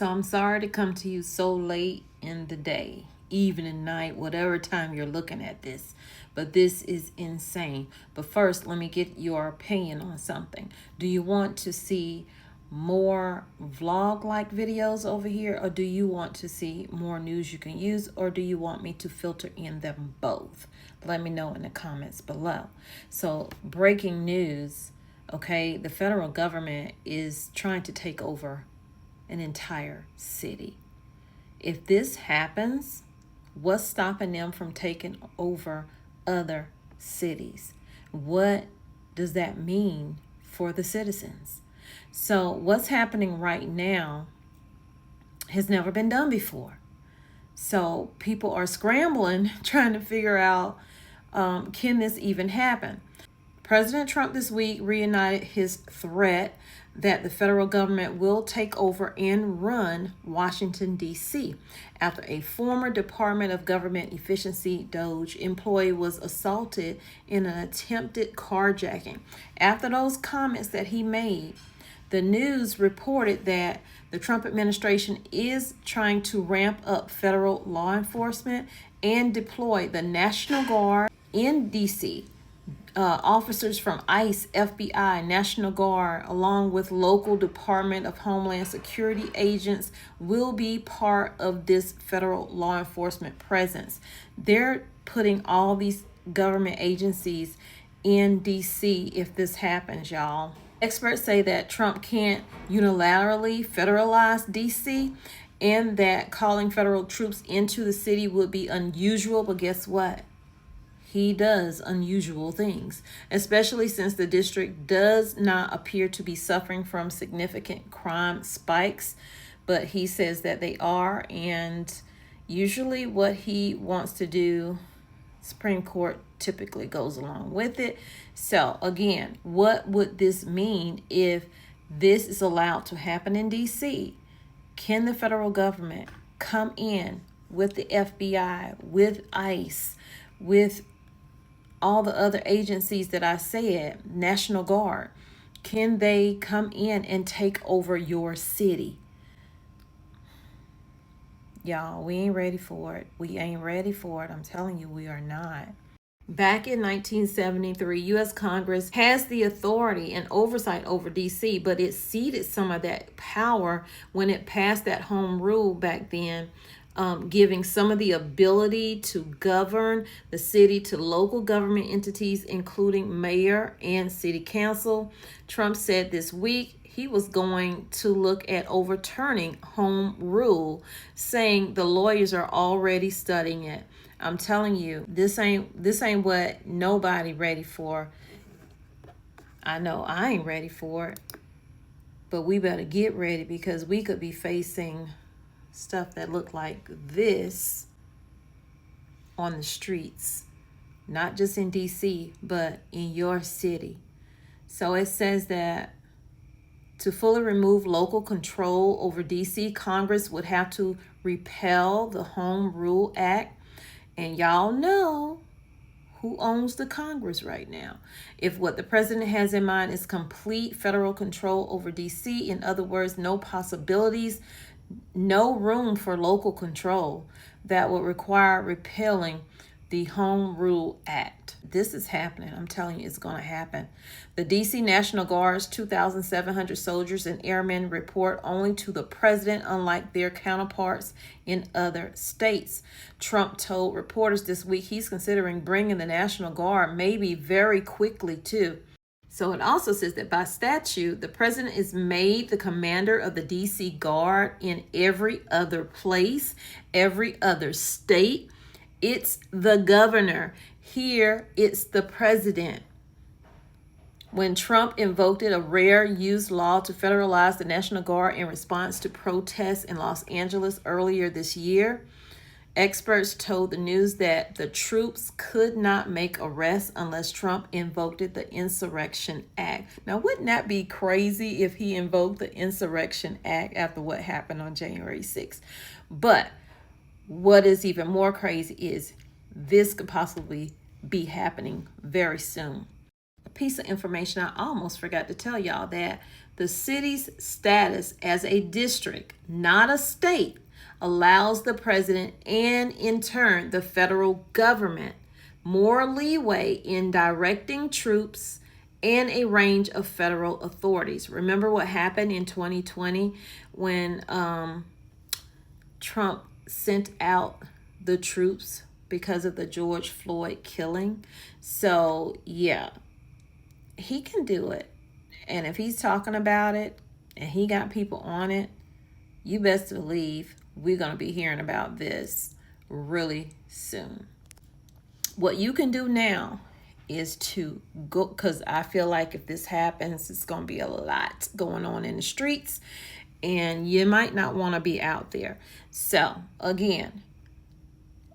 So I'm sorry to come to you so late in the day, evening, night, whatever time you're looking at this. But this is insane. But first, let me get your opinion on something. Do you want to see more vlog-like videos over here, or do you want to see more news you can use, or do you want me to filter in them both? Let me know in the comments below. So, breaking news, okay, the federal government is trying to take over an entire city. If this happens, what's stopping them from taking over other cities? What does that mean for the citizens? So what's happening right now has never been done before. So people are scrambling, trying to figure out, can this even happen? President Trump this week reunited his threat that the federal government will take over and run Washington, D.C. after a former Department of Government Efficiency DOGE employee was assaulted in an attempted carjacking. After those comments that he made, the news reported that the Trump administration is trying to ramp up federal law enforcement and deploy the National Guard in D.C. Officers from ICE, FBI, National Guard, along with local Department of Homeland Security agents will be part of this federal law enforcement presence. They're putting all these government agencies in D.C. if this happens, y'all. Experts say that Trump can't unilaterally federalize D.C. and that calling federal troops into the city would be unusual, but guess what? He does unusual things, especially since the district does not appear to be suffering from significant crime spikes, but he says that they are, and usually what he wants to do, Supreme Court typically goes along with it. So again, what would this mean if this is allowed to happen in DC? Can the federal government come in with the FBI, with ICE, with all the other agencies that I said, National Guard? Can they come in and take over your city? Y'all, we ain't ready for it. We ain't ready for it. I'm telling you, we are not. Back in 1973, U.S. Congress has the authority and oversight over D.C., but it ceded some of that power when it passed that home rule back then, giving some of the ability to govern the city to local government entities, including mayor and city council. Trump said this week he was going to look at overturning home rule, saying the lawyers are already studying it. I'm telling you, this ain't what nobody ready for. I know I ain't ready for it, but we better get ready, because we could be facing stuff that look like this on the streets, not just in DC, but in your city. So it says that to fully remove local control over DC, Congress would have to repeal the Home Rule Act. And y'all know who owns the Congress right now. If what the president has in mind is complete federal control over DC, in other words, no possibilities, no room for local control, that would require repealing the Home Rule Act. This is happening. I'm telling you, it's going to happen. The DC National Guard's 2,700 soldiers and airmen report only to the president, unlike their counterparts in other states. Trump told reporters this week he's considering bringing the National Guard, maybe very quickly too. So it also says that by statute, the president is made the commander of the DC Guard in every other place, every other state. It's the governor. Here, it's the president. When Trump invoked a rare use law to federalize the National Guard in response to protests in Los Angeles earlier this year, experts told the news that the troops could not make arrests unless Trump invoked the Insurrection Act. Now, wouldn't that be crazy if he invoked the Insurrection Act after what happened on January 6th? But what is even more crazy is this could possibly be happening very soon. A piece of information I almost forgot to tell y'all, that the city's status as a district, not a state, allows the president and in turn the federal government more leeway in directing troops and a range of federal authorities. Remember what happened in 2020 when Trump sent out the troops because of the George Floyd killing? So yeah, he can do it. And if he's talking about it and he got people on it, you best believe we're going to be hearing about this really soon. What you can do now is to go, because I feel like if this happens, it's going to be a lot going on in the streets and you might not want to be out there. So again,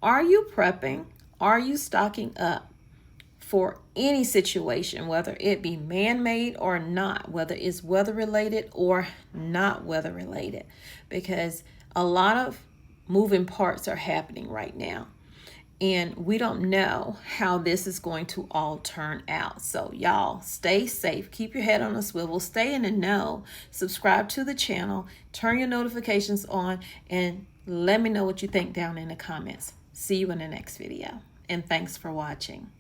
are you prepping? Are you stocking up for any situation, whether it be man-made or not, whether it's weather-related or not weather-related? Because a lot of moving parts are happening right now. And we don't know how this is going to all turn out. So y'all stay safe. Keep your head on a swivel. Stay in the know. Subscribe to the channel. Turn your notifications on. And let me know what you think down in the comments. See you in the next video. And thanks for watching.